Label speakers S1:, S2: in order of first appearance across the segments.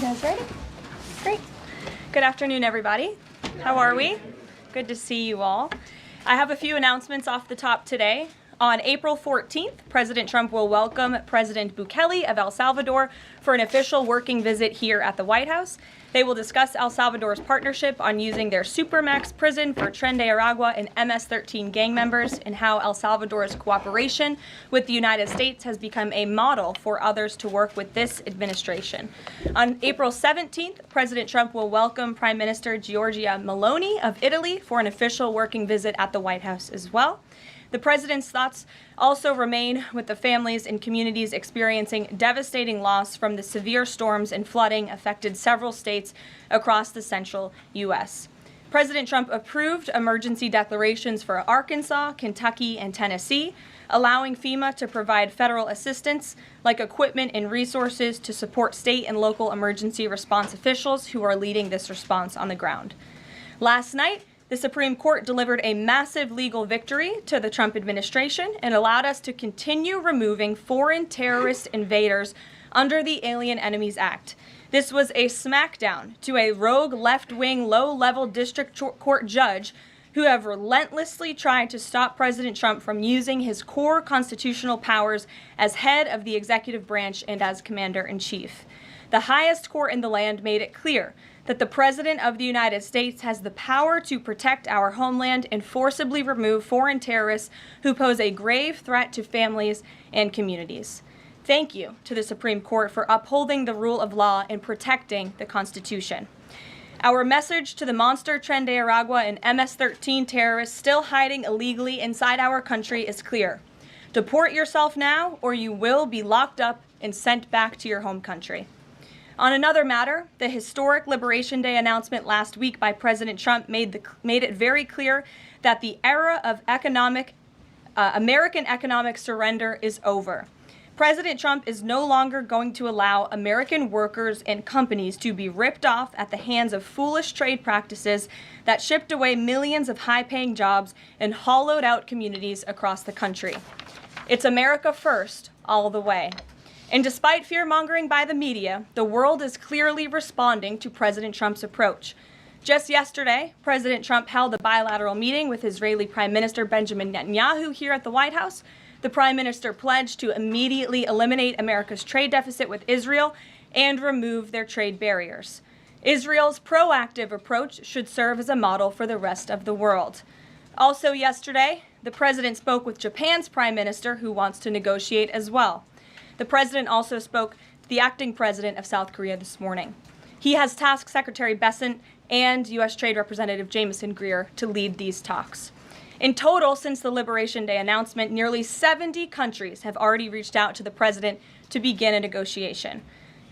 S1: guys ready? Great. Good afternoon, everybody. How are we? Good to see you all. I have a few announcements off the top today. On April 14th, President Trump will welcome President Bukele of El Salvador for an official working visit here at the White House. They will discuss El Salvador's partnership on using their Supermax prison for Trendy Tales and MS-13 gang members, and how El Salvador's cooperation with the United States has become a model for others to work with this administration. On April 17th, President Trump will welcome Prime Minister Giorgia Meloni of Italy for an official working visit at the White House as well. The president's thoughts also remain with the families and communities experiencing devastating loss from the severe storms and flooding affected several states across the central U.S. President Trump approved emergency declarations for Arkansas, Kentucky, and Tennessee, allowing FEMA to provide federal assistance like equipment and resources to support state and local emergency response officials who are leading this response on the ground. Last night, the Supreme Court delivered a massive legal victory to the Trump administration and allowed us to continue removing foreign terrorist invaders under the Alien Enemies Act. This was a smackdown to a rogue left-wing, low-level district court judge who have relentlessly tried to stop President Trump from using his core constitutional powers as head of the executive branch and as commander-in-chief. The highest court in the land made it clear that the President of the United States has the power to protect our homeland and forcibly remove foreign terrorists who pose a grave threat to families and communities. Thank you to the Supreme Court for upholding the rule of law and protecting the Constitution. Our message to the monster Trendy Tales and MS-13 terrorists still hiding illegally inside our country is clear. Deport yourself now, or you will be locked up and sent back to your home country. On another matter, the historic Liberation Day announcement last week by President Trump made it very clear that the era of American economic surrender is over. President Trump is no longer going to allow American workers and companies to be ripped off at the hands of foolish trade practices that shipped away millions of high-paying jobs and hollowed out communities across the country. It's America first, all the way. And despite fear-mongering by the media, the world is clearly responding to President Trump's approach. Just yesterday, President Trump held a bilateral meeting with Israeli Prime Minister Benjamin Netanyahu here at the White House. The Prime Minister pledged to immediately eliminate America's trade deficit with Israel and remove their trade barriers. Israel's proactive approach should serve as a model for the rest of the world. Also yesterday, the President spoke with Japan's Prime Minister, who wants to negotiate as well. The President also spoke to the acting President of South Korea this morning. He has tasked Secretary Bessent and U.S. Trade Representative Jamieson Greer to lead these talks. In total, since the Liberation Day announcement, nearly 70 countries have already reached out to the President to begin a negotiation.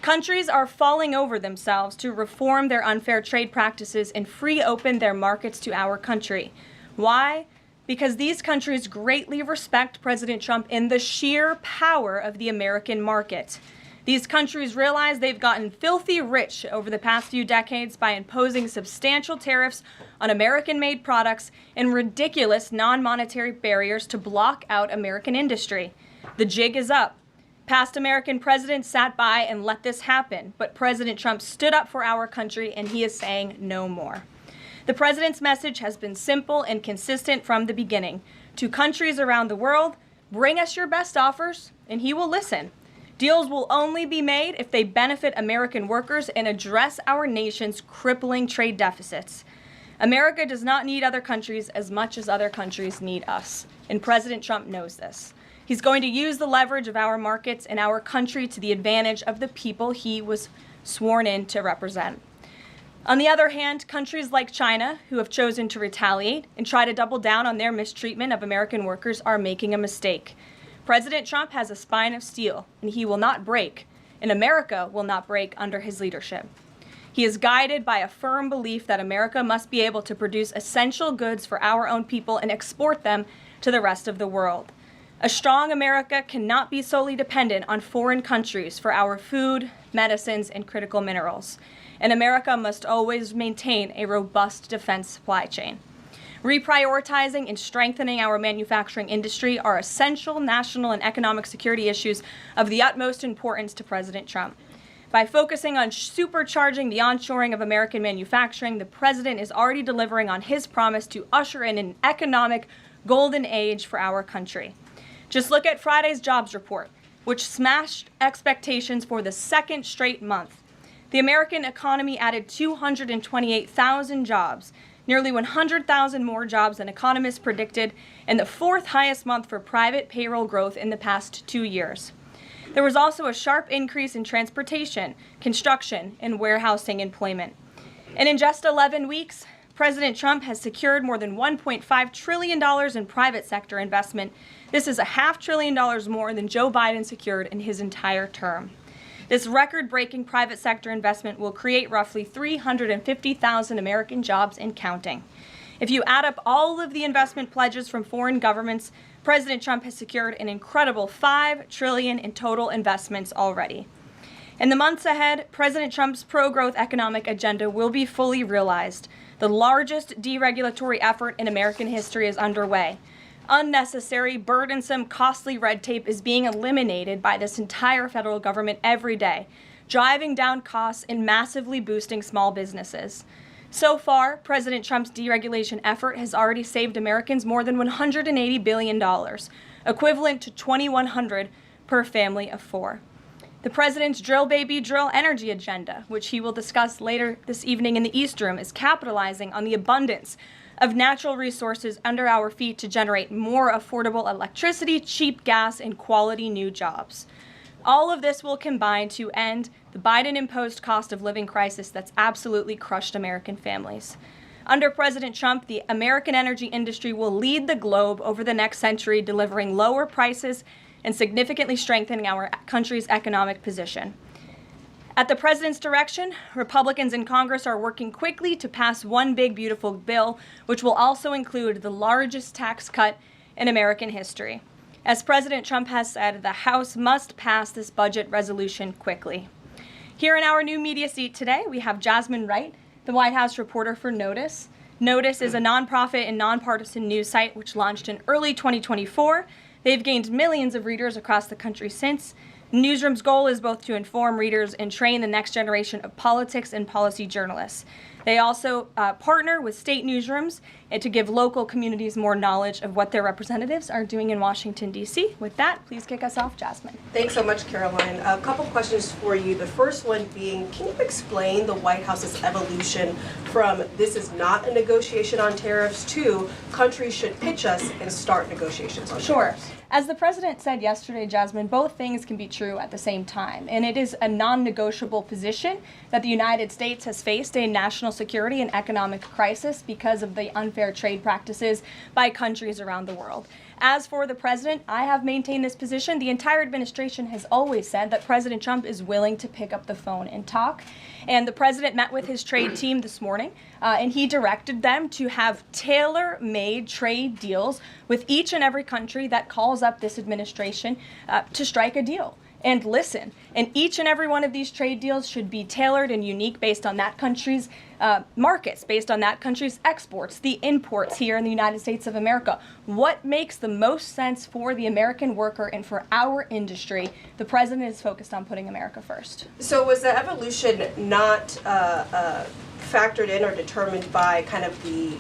S1: Countries are falling over themselves to reform their unfair trade practices and free open their markets to our country. Why? Because these countries greatly respect President Trump in the sheer power of the American market. These countries realize they've gotten filthy rich over the past few decades by imposing substantial tariffs on American-made products and ridiculous non-monetary barriers to block out American industry. The jig is up. Past American presidents sat by and let this happen, but President Trump stood up for our country, and he is saying no more. The President's message has been simple and consistent from the beginning. To countries around the world, bring us your best offers, and he will listen. Deals will only be made if they benefit American workers and address our nation's crippling trade deficits. America does not need other countries as much as other countries need us, and President Trump knows this. He's going to use the leverage of our markets and our country to the advantage of the people he was sworn in to represent. On the other hand, countries like China, who have chosen to retaliate and try to double down on their mistreatment of American workers, are making a mistake. President Trump has a spine of steel, and he will not break, and America will not break under his leadership. He is guided by a firm belief that America must be able to produce essential goods for our own people and export them to the rest of the world. A strong America cannot be solely dependent on foreign countries for our food, medicines, and critical minerals. And America must always maintain a robust defense supply chain. Reprioritizing and strengthening our manufacturing industry are essential national and economic security issues of the utmost importance to President Trump. By focusing on supercharging the onshoring of American manufacturing, the president is already delivering on his promise to usher in an economic golden age for our country. Just look at Friday's jobs report, which smashed expectations for the second straight month. The American economy added 228,000 jobs, nearly 100,000 more jobs than economists predicted, and the fourth highest month for private payroll growth in the past 2 years. There was also a sharp increase in transportation, construction, and warehousing employment. And in just 11 weeks, President Trump has secured more than $1.5 trillion in private sector investment. This is $500 billion more than Joe Biden secured in his entire term. This record-breaking private sector investment will create roughly 350,000 American jobs and counting. If you add up all of the investment pledges from foreign governments, President Trump has secured an incredible $5 trillion in total investments already. In the months ahead, President Trump's pro-growth economic agenda will be fully realized. The largest deregulatory effort in American history is underway. Unnecessary, burdensome, costly red tape is being eliminated by this entire federal government every day, driving down costs and massively boosting small businesses. So far, President Trump's deregulation effort has already saved Americans more than $180 billion, equivalent to $2,100 per family of four. The president's drill baby drill energy agenda, which he will discuss later this evening in the East Room, is capitalizing on the abundance of natural resources under our feet to generate more affordable electricity, cheap gas, and quality new jobs. All of this will combine to end the Biden-imposed cost of living crisis that's absolutely crushed American families. Under President Trump, the American energy industry will lead the globe over the next century, delivering lower prices and significantly strengthening our country's economic position. At the president's direction, Republicans in Congress are working quickly to pass one big, beautiful bill, which will also include the largest tax cut in American history. As President Trump has said, the House must pass this budget resolution quickly. Here in our new media seat today, we have Jasmine Wright, the White House reporter for Notice. Notice is a nonprofit and nonpartisan news site which launched in early 2024. They've gained millions of readers across the country since. The newsroom's goal is both to inform readers and train the next generation of politics and policy journalists. They also partner with state newsrooms to give local communities more knowledge of what their representatives are doing in Washington, D.C. With that, please kick us off, Jasmine.
S2: Thanks so much, Karoline. A couple questions for you. The first one being, can you explain the White House's evolution from this is not a negotiation on tariffs to countries should pitch us and start negotiations on tariffs?
S1: As the president said yesterday, Jasmine, both things can be true at the same time. And it is a non-negotiable position that the United States has faced a national security and economic crisis because of the unfair trade practices by countries around the world. As for the president, I have maintained this position. The entire administration has always said that President Trump is willing to pick up the phone and talk. And the president met with his trade team this morning, and he directed them to have tailor-made trade deals with each and every country that calls up this administration to strike a deal. And listen, and each and every one of these trade deals should be tailored and unique based on that country's markets, based on that country's exports, the imports here in the United States of America. What makes the most sense for the American worker and for our industry? The president is focused on putting America first.
S2: So was the evolution not factored in or determined by kind of the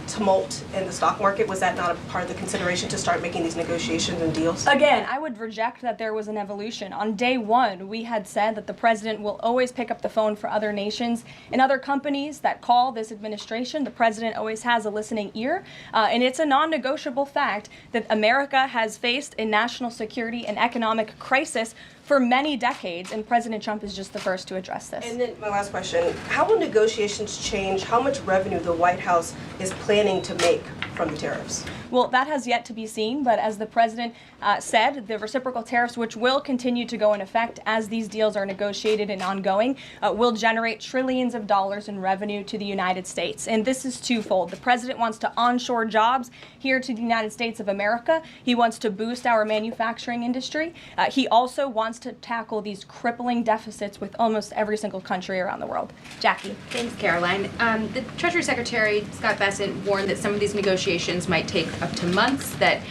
S2: tumult in the stock market? Was that not a part of the consideration to start making these negotiations and deals?
S1: Again, I would reject that there was an evolution. On day one, we had said that the president will always pick up the phone for other nations and other companies that call this administration. The president always has a listening ear, and it's a non-negotiable fact that America has faced a national security and economic crisis for many decades, and President Trump is just the first to address this.
S2: And then my last question, how will negotiations change how much revenue the White House is planning to make from the tariffs?
S1: Well, that has yet to be seen, but as the president said, the reciprocal tariffs, which will continue to go in effect as these deals are negotiated and ongoing, will generate trillions of dollars in revenue to the United States. And this is twofold. The president wants to onshore jobs here to the United States of America. He wants to boost our manufacturing industry. He also wants to tackle these crippling deficits with almost every single country around the world. Jackie.
S3: Thanks, Karoline. The Treasury Secretary, Scott Bessent, warned that some of these negotiations might take up to months, that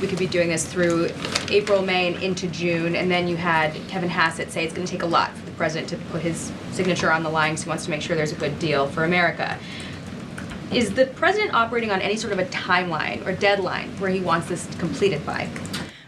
S3: we could be doing this through April, May, and into June. And then you had Kevin Hassett say it's going to take a lot for the president to put his signature on the line because he wants to make sure there's a good deal for America. Is the president operating on any sort of a timeline or deadline where he wants this completed by?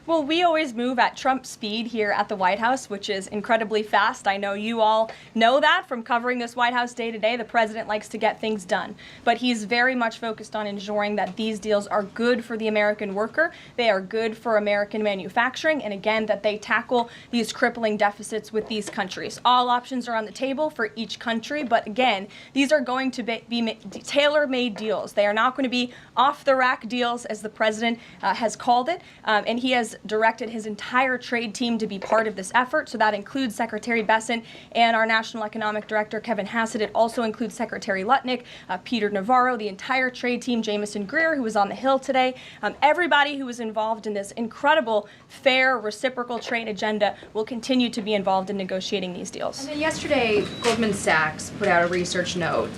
S1: Well, we always move at Trump speed here at the White House, which is incredibly fast. I know you all know that from covering this White House day to day. The president likes to get things done, but he's very much focused on ensuring that these deals are good for the American worker, they are good for American manufacturing, and again, that they tackle these crippling deficits with these countries. All options are on the table for each country, but again, these are going to be tailor-made deals. They are not going to be off-the-rack deals, as the president has called it, and he has directed his entire trade team to be part of this effort. So that includes Secretary Bessent and our National Economic Director, Kevin Hassett. It also includes Secretary Lutnick, Peter Navarro, the entire trade team, Jamison Greer, who was on the Hill today. Everybody who was involved in this incredible, fair, reciprocal trade agenda will continue to be involved in negotiating these deals.
S3: And then yesterday, Goldman Sachs put out a research note.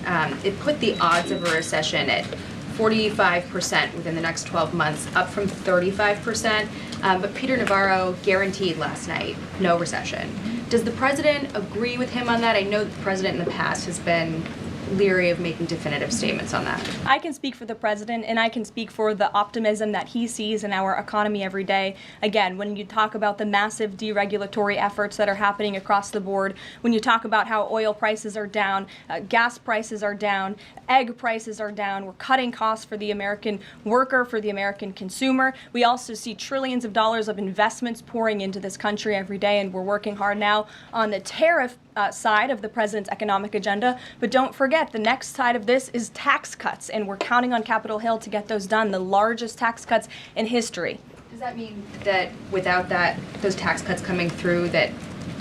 S3: It put the odds of a recession at 45% within the next 12 months, up from 35%. But Peter Navarro guaranteed last night no recession. Does the president agree with him on that? I know that the president in the past has been leery of making definitive statements on that.
S1: I can speak for the president, and I can speak for the optimism that he sees in our economy every day. Again, when you talk about the massive deregulatory efforts that are happening across the board, when you talk about how oil prices are down, gas prices are down, egg prices are down, we're cutting costs for the American worker, for the American consumer. We also see trillions of dollars of investments pouring into this country every day, and we're working hard now on the tariff side of the president's economic agenda. But don't forget, the next side of this is tax cuts, and we're counting on Capitol Hill to get those done, the largest tax cuts in history.
S3: Does that mean that without those tax cuts coming through, that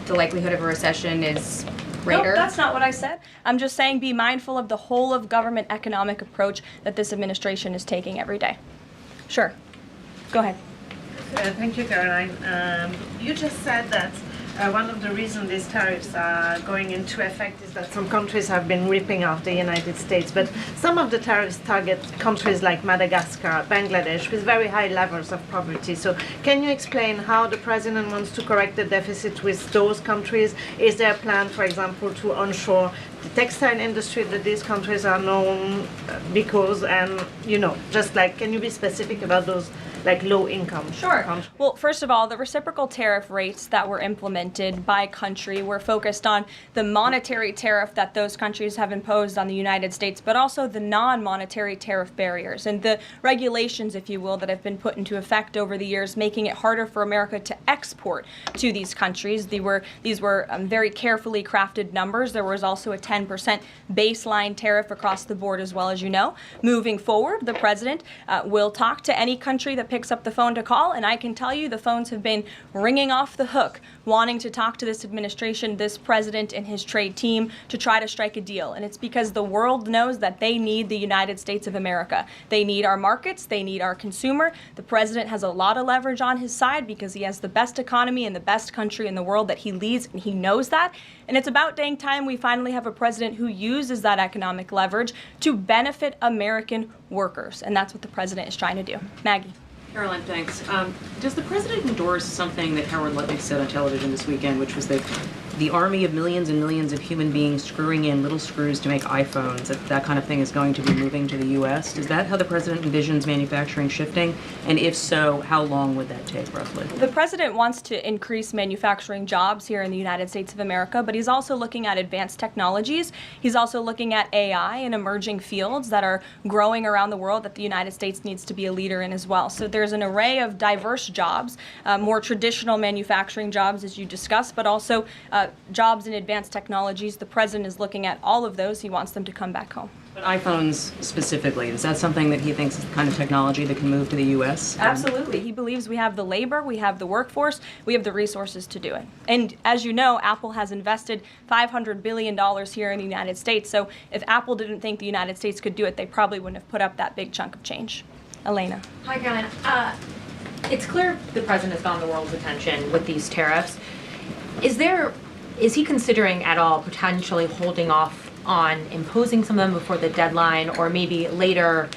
S3: the likelihood of a recession is greater?
S1: No, that's not what I said. I'm just saying be mindful of the whole of government economic approach that this administration is taking every day. Sure. Go ahead.
S4: Thank you, Karoline. You just said that one of the reasons these tariffs are going into effect is that some countries have been ripping off the United States, but some of the tariffs target countries like Madagascar, Bangladesh, with very high levels of poverty. So can you explain how the president wants to correct the deficit with those countries? Is there a plan, for example, to onshore the textile industry that these countries are known because, and just like, can you be specific about those like low income countries?
S1: Well, first of all, the reciprocal tariff rates that were implemented by country were focused on the monetary tariff that those countries have imposed on the United States, but also the non-monetary tariff barriers and the regulations, if you will, that have been put into effect over the years, making it harder for America to export to these countries. These were very carefully crafted numbers. There was also a 10% baseline tariff across the board, as well, as you know. Moving forward, the president will talk to any country that picks up the phone to call, and I can tell you the phones have been ringing off the hook, wanting to talk to this administration, this president, and his trade team to try to strike a deal. And it's because the world knows that they need the United States of America. They need our markets. They need our consumer. The president has a lot of leverage on his side because he has the best economy and the best country in the world that he leads, and he knows that. And it's about dang time we finally have a president who uses that economic leverage to benefit American workers. And that's what the president is trying to do. Maggie.
S5: Karoline, thanks. Does the president endorse something that Howard Lutnick said on television this weekend, which was that the army of millions and millions of human beings screwing in little screws to make iPhones, that kind of thing is going to be moving to the U.S.? Is that how the president envisions manufacturing shifting? And if so, how long would that take, roughly?
S1: The president wants to increase manufacturing jobs here in the United States of America, but he's also looking at advanced technologies. He's also looking at AI and emerging fields that are growing around the world that the United States needs to be a leader in as well. So there's an array of diverse jobs, more traditional manufacturing jobs, as you discussed, but also jobs in advanced technologies. The president is looking at all of those. He wants them to come back home.
S5: But iPhones specifically, is that something that he thinks is the kind of technology that can move to the U.S.?
S1: Absolutely. He believes we have the labor, we have the workforce, we have the resources to do it. And as you know, Apple has invested $500 billion here in the United States. So if Apple didn't think the United States could do it, they probably wouldn't have put up that big chunk of change. Elena.
S6: Hi, Karoline. It's clear the president has gotten the world's attention with these tariffs. Is he considering at all potentially holding off on imposing some of them before the deadline, or maybe later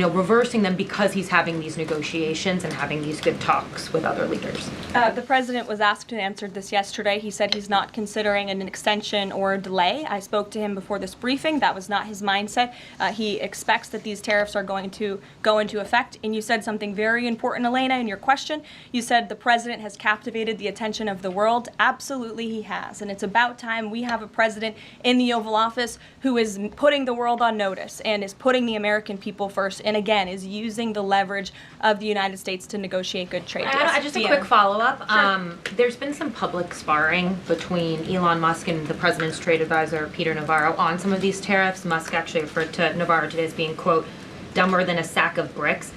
S6: reversing them because he's having these negotiations and having these good talks with other leaders?
S1: The president was asked and answered this yesterday. He said he's not considering an extension or a delay. I spoke to him before this briefing. That was not his mindset. He expects that these tariffs are going to go into effect. And you said something very important, Elena, in your question. You said the president has captivated the attention of the world. Absolutely he has. And it's about time we have a president in the Oval Office who is putting the world on notice and is putting the American people first, and again, is using the leverage of the United States to negotiate good trade deals.
S6: Just a quick follow-up. Sure. There's been some public sparring between Elon Musk and the president's trade advisor, Peter Navarro, on some of these tariffs. Musk actually referred to Navarro today as being, quote, dumber than a sack of bricks.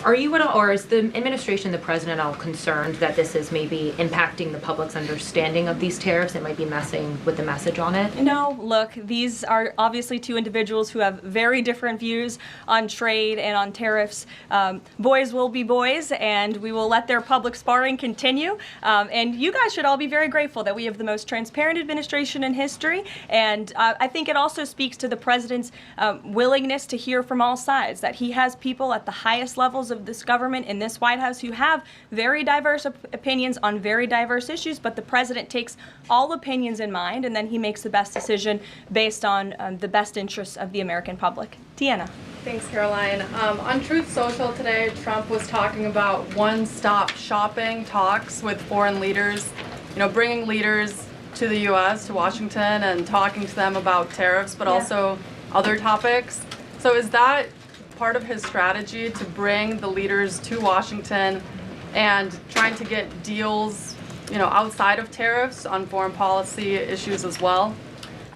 S6: Are you at all, or is the administration, the president, all concerned that this is maybe impacting the public's understanding of these tariffs? It might be messing with the message on it?
S1: No, look, these are obviously two individuals who have very different views on trade and on tariffs. Boys will be boys, and we will let their public sparring continue. And you guys should all be very grateful that we have the most transparent administration in history. And I think it also speaks to the president's willingness to hear from all sides, that he has people at the highest levels of this government in this White House who have very diverse opinions on very diverse issues, but the president takes all opinions in mind, and then he makes the best decision based on the best interests of the American public. Deanna.
S7: Thanks, Caroline. On Truth Social today, Trump was talking about one-stop shopping talks with foreign leaders, bringing leaders to the U.S., to Washington, and talking to them about tariffs, but also other topics. So is that part of his strategy to bring the leaders to Washington and trying to get deals, outside of tariffs on foreign policy issues as well?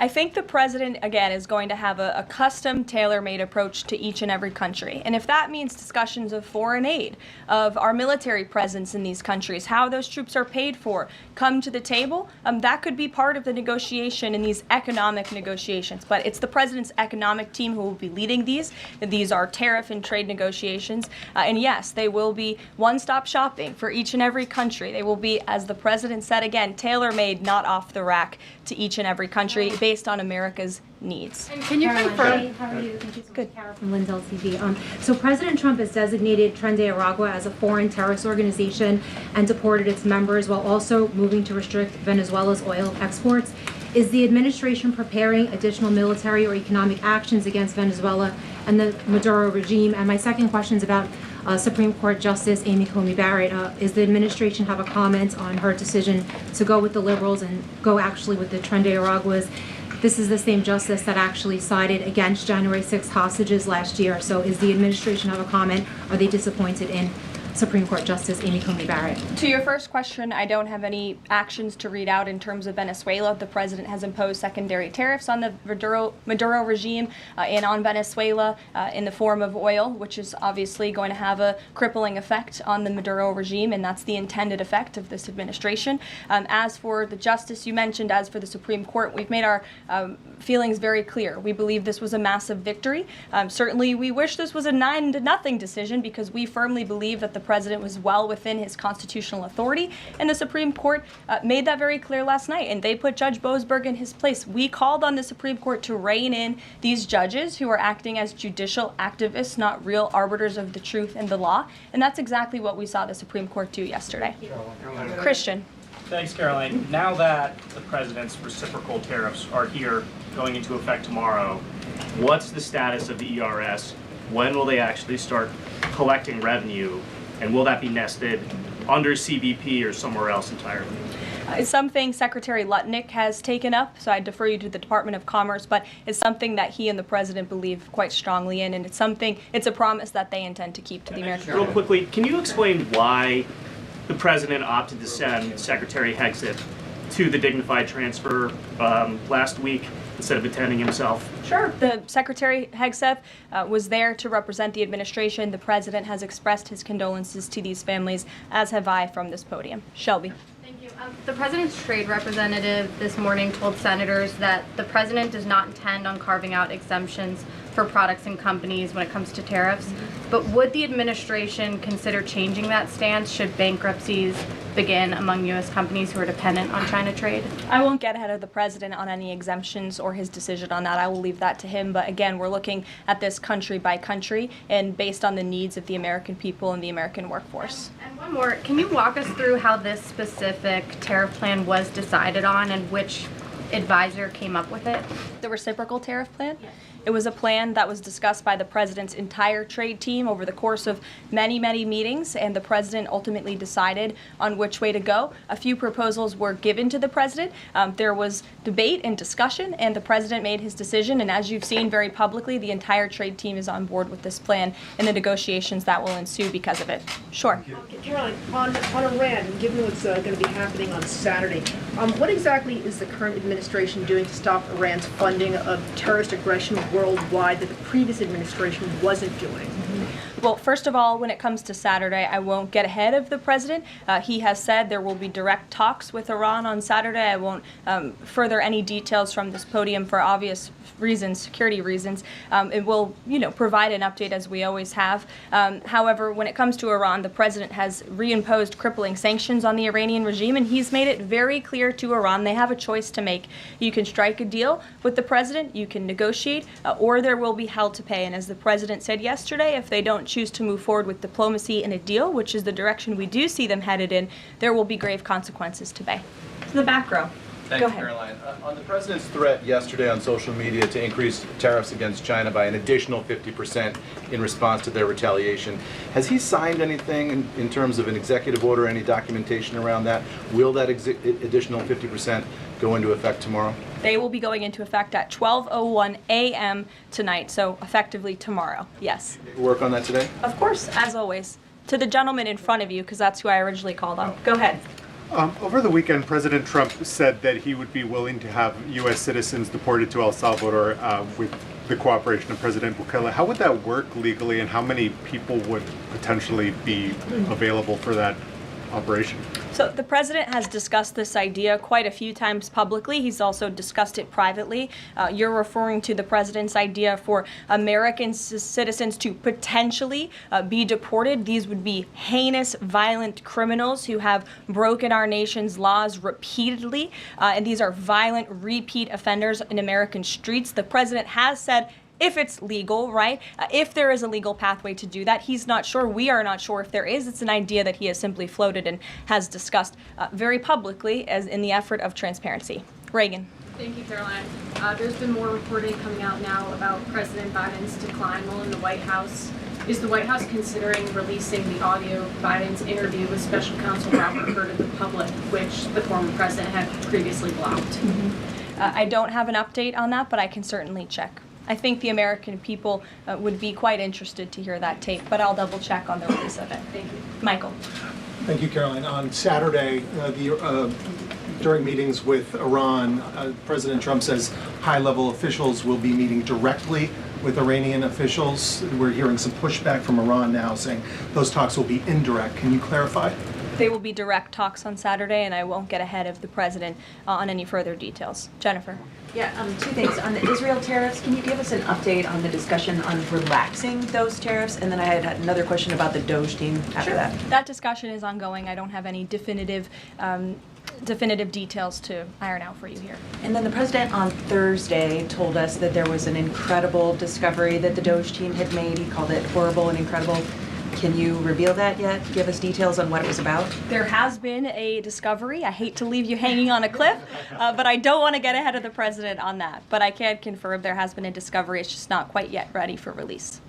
S1: I think the president, again, is going to have a custom, tailor-made approach to each and every country. And if that means discussions of foreign aid, of our military presence in these countries, how those troops are paid for, come to the table, that could be part of the negotiation in these economic negotiations. But it's the president's economic team who will be leading these. These are tariff and trade negotiations. And yes, they will be one-stop shopping for each and every country. They will be, as the president said again, tailor-made, not off the rack to each and every country, based on America's needs.
S7: And can you confirm?
S8: How are you? Thank you so
S1: Good.
S8: much, Carol from Lynn's LTV. So President Trump has designated Trendy Tales as a foreign terrorist organization and deported its members while also moving to restrict Venezuela's oil exports. Is the administration preparing additional military or economic actions against Venezuela and the Maduro regime? And my second question is about Supreme Court Justice Amy Coney Barrett. Is the administration have a comment on her decision to go with the liberals and go actually with the Trendy Tales? This is the same justice that actually sided against January 6th hostages last year. So is the administration have a comment? Are they disappointed in Supreme Court Justice Amy Coney Barrett?
S1: To your first question, I don't have any actions to read out in terms of Venezuela. The president has imposed secondary tariffs on the Maduro regime and on Venezuela in the form of oil, which is obviously going to have a crippling effect on the Maduro regime, and that's the intended effect of this administration. As for the justice you mentioned, as for the Supreme Court, we've made our feelings very clear. We believe this was a massive victory. Certainly, we wish this was a 9-0 decision because we firmly believe that the president was well within his constitutional authority, and the Supreme Court made that very clear last night, and they put Judge Boasberg in his place. We called on the Supreme Court to rein in these judges who are acting as judicial activists, not real arbiters of the truth and the law, and that's exactly what we saw the Supreme Court do yesterday. Christian.
S9: Thanks, Caroline. Now that the president's reciprocal tariffs are here, going into effect tomorrow, what's the status of the ERS? When will they actually start collecting revenue? And will that be nested under CBP or somewhere else entirely?
S1: It's something Secretary Lutnick has taken up, so I defer you to the Department of Commerce, but it's something that he and the president believe quite strongly in, and it's a promise that they intend to keep to the American people.
S9: Real quickly, can you explain why the president opted to send Secretary Hegseth to the dignified transfer last week instead of attending himself?
S1: Sure. The Secretary Hegseth was there to represent the administration. The president has expressed his condolences to these families, as have I from this podium. Shelby.
S10: Thank you. The president's trade representative this morning told senators that the president does not intend on carving out exemptions for products and companies when it comes to tariffs. But would the administration consider changing that stance should bankruptcies begin among U.S. companies who are dependent on China trade?
S1: I won't get ahead of the president on any exemptions or his decision on that. I will leave that to him. But again, we're looking at this country by country and based on the needs of the American people and the American workforce.
S10: And one more, can you walk us through how this specific tariff plan was decided on and which advisor came up with it?
S1: The reciprocal tariff plan? Yes. It was a plan that was discussed by the president's entire trade team over the course of many, many meetings, and the president ultimately decided on which way to go. A few proposals were given to the president. There was debate and discussion, and the president made his decision, and as you've seen very publicly, the entire trade team is on board with this plan and the negotiations that will ensue because of it. Sure.
S11: Karoline, on Iran, and given what's going to be happening on Saturday, what exactly is the current administration doing to stop Iran's funding of terrorist aggression worldwide that the previous administration wasn't doing?
S1: Well, first of all, when it comes to Saturday, I won't get ahead of the president. He has said there will be direct talks with Iran on Saturday. I won't further any details from this podium for obvious reasons, security reasons. It will, provide an update as we always have. However, when it comes to Iran, the president has reimposed crippling sanctions on the Iranian regime, and he's made it very clear to Iran they have a choice to make. You can strike a deal with the president, you can negotiate, or there will be hell to pay. And as the president said yesterday, if they don't choose to move forward with diplomacy and a deal, which is the direction we do see them headed in, there will be grave consequences to pay. To the back row.
S12: Thank you, Karoline. On the president's threat yesterday on social media to increase tariffs against China by an additional 50% in response to their retaliation, has he signed anything in terms of an executive order, any documentation around that? Will that additional 50% go into effect tomorrow?
S1: They will be going into effect at 12:01 a.m. tonight, so effectively tomorrow, yes.
S12: Work on that today?
S1: Of course, as always. To the gentleman in front of you, because that's who I originally called on. Go ahead.
S13: Over the weekend, President Trump said that he would be willing to have U.S. citizens deported to El Salvador with the cooperation of President Bukele. How would that work legally, and how many people would potentially be available for that operation?
S1: So the president has discussed this idea quite a few times publicly. He's also discussed it privately. You're referring to the president's idea for American citizens to potentially be deported. These would be heinous, violent criminals who have broken our nation's laws repeatedly. And these are violent, repeat offenders in American streets. The president has said, if it's legal, right? If there is a legal pathway to do that, he's not sure. We are not sure if there is. It's an idea that he has simply floated and has discussed very publicly as in the effort of transparency. Reagan.
S14: Thank you, Karoline. There's been more reporting coming out now about President Biden's decline while in the White House. Is the White House considering releasing the audio of Biden's interview with Special Counsel Robert Hur to the public, which the former president had previously blocked?
S1: I don't have an update on that, but I can certainly check. I think the American people would be quite interested to hear that tape, but I'll double check on the release of it.
S14: Thank you.
S1: Michael.
S15: Thank you, Karoline. On Saturday, during meetings with Iran, President Trump says high-level officials will be meeting directly with Iranian officials. We're hearing some pushback from Iran now saying those talks will be indirect. Can you clarify?
S1: They will be direct talks on Saturday, and I won't get ahead of the president on any further details. Jennifer.
S16: Yeah, two things. On the Israel tariffs, can you give us an update on the discussion on relaxing those tariffs? And then I had another question about the Doge team after that.
S1: That discussion is ongoing. I don't have any definitive details to iron out for you here.
S16: And then the president on Thursday told us that there was an incredible discovery that the Doge team had made. He called it horrible and incredible. Can you reveal that yet? Give us details on what it was about?
S1: There has been a discovery. I hate to leave you hanging on a cliff, but I don't want to get ahead of the president on that. But I can confirm there has been a discovery. It's just not quite yet ready for release.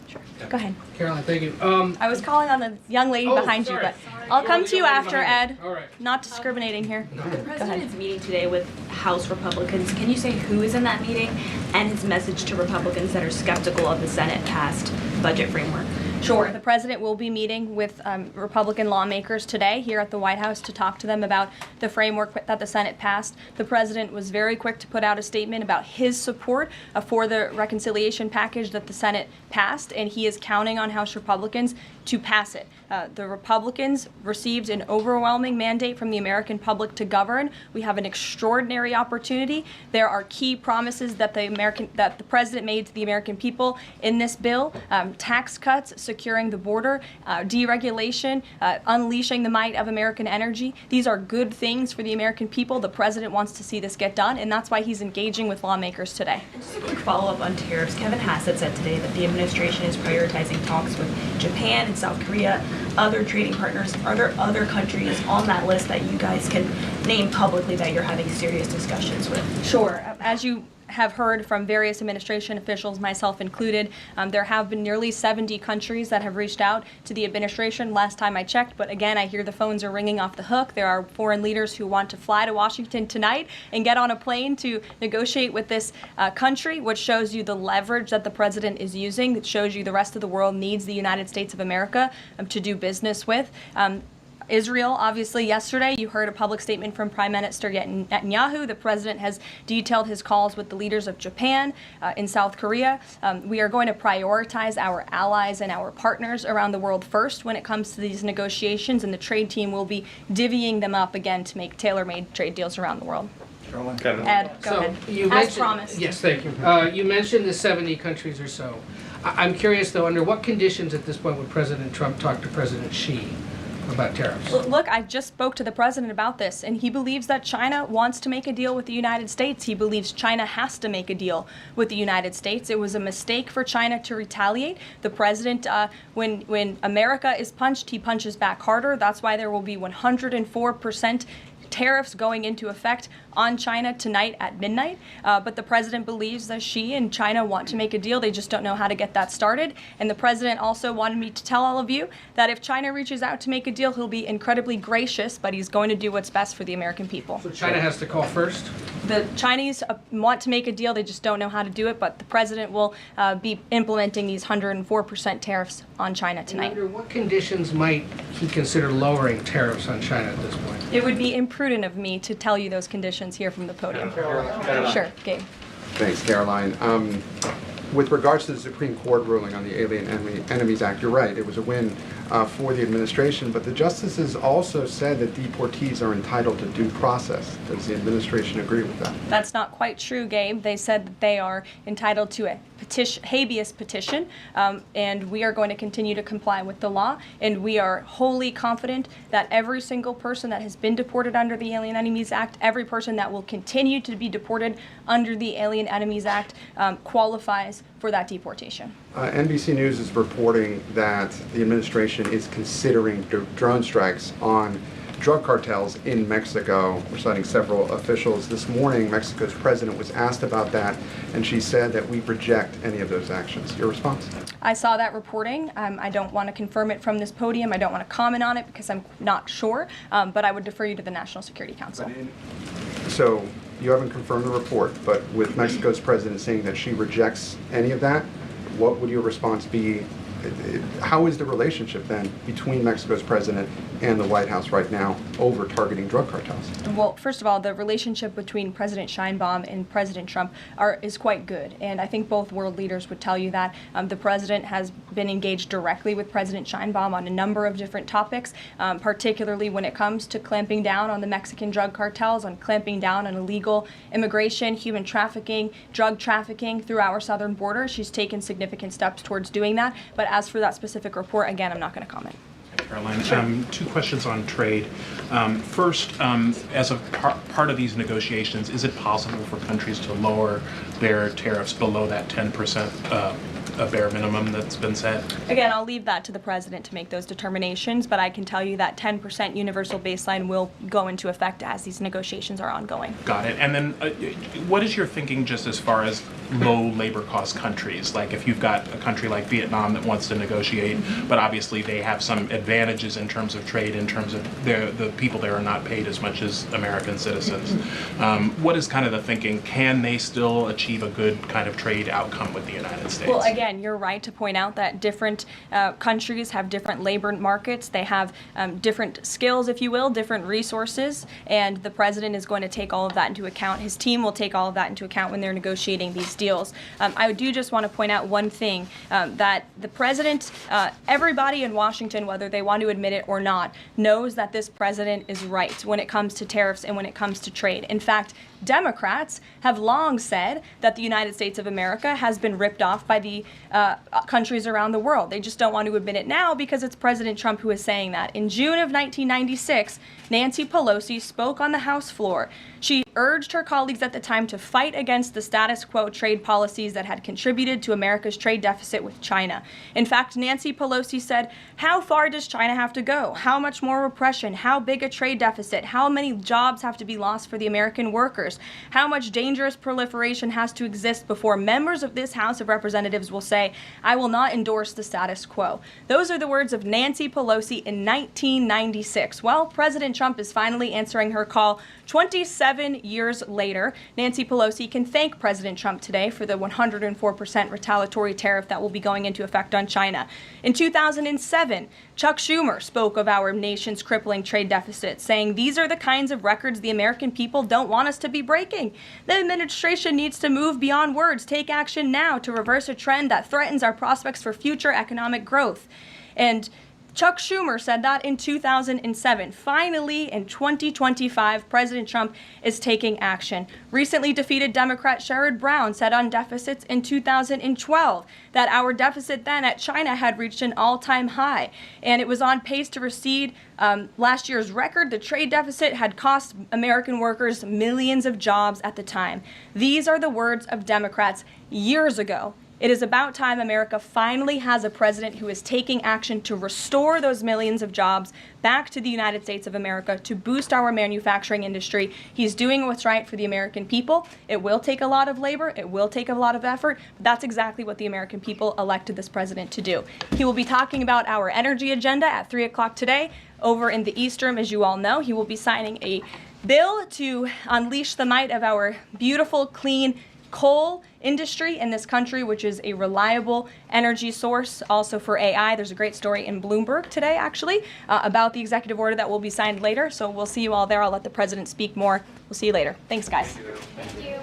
S1: Sure. Go ahead.
S17: Karoline, thank you.
S1: I was calling on the young lady behind you, but I'll come to you after, Ed.
S17: All right.
S1: Not discriminating here.
S18: The president is meeting today with House Republicans. Can you say who is in that meeting and his message to Republicans that are skeptical of the Senate-passed budget framework?
S1: Sure. The president will be meeting with Republican lawmakers today here at the White House to talk to them about the framework that the Senate passed. The president was very quick to put out a statement about his support for the reconciliation package that the Senate passed, and he is counting on House Republicans to pass it. The Republicans received an overwhelming mandate from the American public to govern. We have an extraordinary opportunity. There are key promises that the president made to the American people in this bill: tax cuts, securing the border, deregulation, unleashing the might of American energy. These are good things for the American people. The president wants to see this get done, and that's why he's engaging with lawmakers today.
S18: Just a quick follow-up on tariffs. Kevin Hassett said today that the administration is prioritizing talks with Japan and South Korea, other trading partners. Are there other countries on that list that you guys can name publicly that you're having serious discussions with?
S1: Sure. As you have heard from various administration officials, myself included, there have been nearly 70 countries that have reached out to the administration last time I checked, but again, I hear the phones are ringing off the hook. There are foreign leaders who want to fly to Washington tonight and get on a plane to negotiate with this country, which shows you the leverage that the president is using. It shows you the rest of the world needs the United States of America to do business with. Israel, obviously, yesterday, you heard a public statement from Prime Minister Netanyahu. The president has detailed his calls with the leaders of Japan and South Korea. We are going to prioritize our allies and our partners around the world first when it comes to these negotiations, and the trade team will be divvying them up again to make tailor-made trade deals around the world. Ed, go ahead. As promised.
S17: Yes, thank you. You mentioned the 70 countries or so. I'm curious, though, under what conditions at this point would President Trump talk to President Xi about tariffs?
S1: Look, I just spoke to the president about this, and he believes that China wants to make a deal with the United States. He believes China has to make a deal with the United States. It was a mistake for China to retaliate. The president, when America is punched, he punches back harder. That's why there will be 104% tariffs going into effect on China tonight at midnight. But the president believes that Xi and China want to make a deal. They just don't know how to get that started. And the president also wanted me to tell all of you that if China reaches out to make a deal, he'll be incredibly gracious, but he's going to do what's best for the American people.
S17: So China has to call first?
S1: The Chinese want to make a deal. They just don't know how to do it. But the president will be implementing these 104% tariffs on China tonight.
S17: And under what conditions might he consider lowering tariffs on China at this point?
S1: It would be imprudent of me to tell you those conditions here from the podium. Sure, Gabe.
S19: Thanks, Karoline. With regards to the Supreme Court ruling on the Alien Enemies Act, you're right, it was a win for the administration, but the justices also said that deportees are entitled to due process. Does the administration agree with that?
S1: That's not quite true, Gabe. They said that they are entitled to a habeas petition, and we are going to continue to comply with the law, and we are wholly confident that every single person that has been deported under the Alien Enemies Act, every person that will continue to be deported under the Alien Enemies Act qualifies for that deportation.
S19: NBC News is reporting that the administration is considering drone strikes on drug cartels in Mexico. We're citing several officials. This morning, Mexico's president was asked about that, and she said that we reject any of those actions. Your response?
S1: I saw that reporting. I don't want to confirm it from this podium. I don't want to comment on it because I'm not sure, but I would defer you to the National Security Council.
S19: So you haven't confirmed the report, but with Mexico's president saying that she rejects any of that, what would your response be? How is the relationship then between Mexico's president and the White House right now over targeting drug cartels?
S1: Well, first of all, the relationship between President Sheinbaum and President Trump is quite good, and I think both world leaders would tell you that. The president has been engaged directly with President Sheinbaum on a number of different topics, particularly when it comes to clamping down on the Mexican drug cartels, on clamping down on illegal immigration, human trafficking, drug trafficking through our southern border. She's taken significant steps towards doing that, but as for that specific report, again, I'm not going to comment.
S20: Karoline, two questions on trade. First, as a part of these negotiations, is it possible for countries to lower their tariffs below that 10% bare minimum that's been set?
S1: Again, I'll leave that to the president to make those determinations, but I can tell you that 10% universal baseline will go into effect as these negotiations are ongoing.
S20: Got it. And then what is your thinking just as far as low labor cost countries? Like if you've got a country like Vietnam that wants to negotiate, but obviously they have some advantages in terms of trade, in terms of the people there are not paid as much as American citizens. What is kind of the thinking? Can they still achieve a good kind of trade outcome with the United States?
S1: Well, again, again, you're right to point out that different countries have different labor markets. They have different skills, if you will, different resources, and the president is going to take all of that into account. His team will take all of that into account when they're negotiating these deals. I do just want to point out one thing, that the president, everybody in Washington, whether they want to admit it or not, knows that this president is right when it comes to tariffs and when it comes to trade. In fact, Democrats have long said that the United States of America has been ripped off by the countries around the world. They just don't want to admit it now because it's President Trump who is saying that. In June of 1996, Nancy Pelosi spoke on the House floor. She urged her colleagues at the time to fight against the status quo trade policies that had contributed to America's trade deficit with China. In fact, Nancy Pelosi said, "How far does China have to go? How much more repression? How big a trade deficit? How many jobs have to be lost for the American workers? How much dangerous proliferation has to exist before members of this House of Representatives will say, 'I will not endorse the status quo'?" Those are the words of Nancy Pelosi in 1996. Well, President Trump is finally answering her call 27 years later. Nancy Pelosi can thank President Trump today for the 104% retaliatory tariff that will be going into effect on China. In 2007, Chuck Schumer spoke of our nation's crippling trade deficit, saying, "These are the kinds of records the American people don't want us to be breaking. The administration needs to move beyond words, take action now to reverse a trend that threatens our prospects for future economic growth." And Chuck Schumer said that in 2007. Finally, in 2025, President Trump is taking action. Recently defeated Democrat Sherrod Brown said on deficits in 2012 that our deficit then at China had reached an all-time high, and it was on pace to recede last year's record. The trade deficit had cost American workers millions of jobs at the time. These are the words of Democrats years ago. It is about time America finally has a president who is taking action to restore those millions of jobs back to the United States of America, to boost our manufacturing industry. He's doing what's right for the American people. It will take a lot of labor. It will take a lot of effort. But that's exactly what the American people elected this president to do. He will be talking about our energy agenda at 3 o'clock today over in the East Room, as you all know. He will be signing a bill to unleash the might of our beautiful, clean coal industry in this country, which is a reliable energy source also for AI. There's a great story in Bloomberg today, actually, about the executive order that will be signed later. So we'll see you all there. I'll let the president speak more. We'll see you later. Thanks, guys.
S12: Thank you.